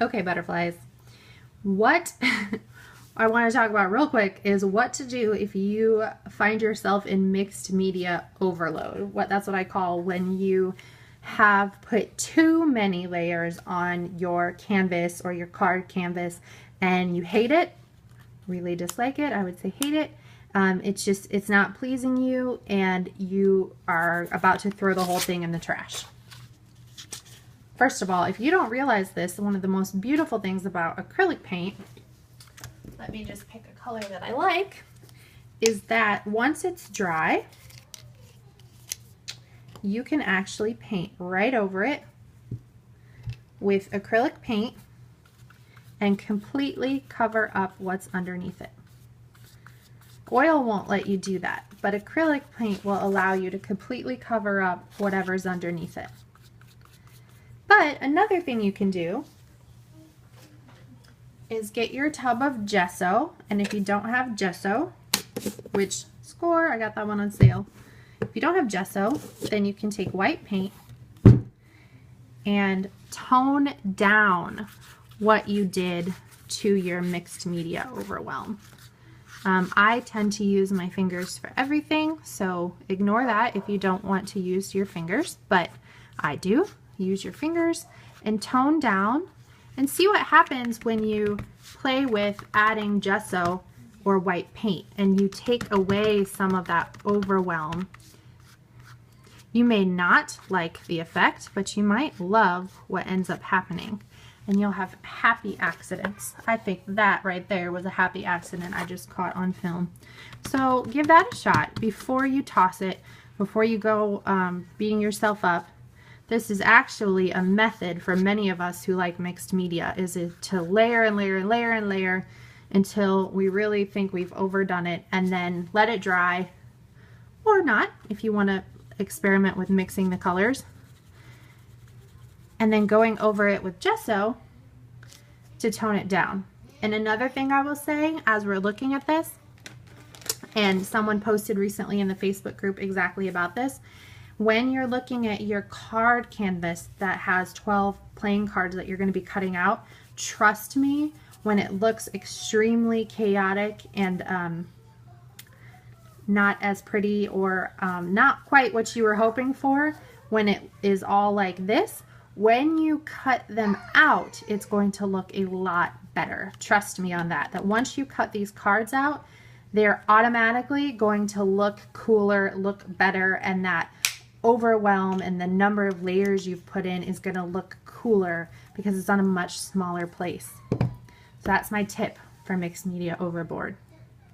Okay, butterflies. What I want to talk about real quick is what to do if you find yourself in mixed media overload. That's what I call when you have put too many layers on your canvas or your card canvas and you hate it, really dislike it. I would say hate it. It's not pleasing you and you are about to throw the whole thing in the trash. First of all, if you don't realize this, one of the most beautiful things about acrylic paint, let me just pick a color that I like, is that once it's dry, you can actually paint right over it with acrylic paint and completely cover up what's underneath it. Oil won't let you do that, but acrylic paint will allow you to completely cover up whatever's underneath it. But another thing you can do is get your tub of gesso, and if you don't have gesso, which score, I got that one on sale. If you don't have gesso, then you can take white paint and tone down what you did to your mixed media overwhelm. I tend to use my fingers for everything, so ignore that if you don't want to use your fingers, but I do. Use your fingers and tone down and see what happens when you play with adding gesso or white paint and you take away some of that overwhelm. You may not like the effect, but you might love what ends up happening and you'll have happy accidents. I think that right there was a happy accident I just caught on film. So give that a shot before you toss it, before you go beating yourself up. This is actually a method for many of us who like mixed media, is it to layer and layer and layer and layer until we really think we've overdone it, and then let it dry, or not if you want to experiment with mixing the colors, and then going over it with gesso to tone it down. And another thing I will say as we're looking at this, and someone posted recently in the Facebook group exactly about this, when you're looking at your card canvas that has 12 playing cards that you're going to be cutting out, trust me, when it looks extremely chaotic and not as pretty or not quite what you were hoping for, when it is all like this, when you cut them out, it's going to look a lot better. Trust me on that. That once you cut these cards out, they're automatically going to look cooler, look better, and that overwhelm and the number of layers you've put in is going to look cooler because it's on a much smaller place. So that's my tip for mixed media overboard.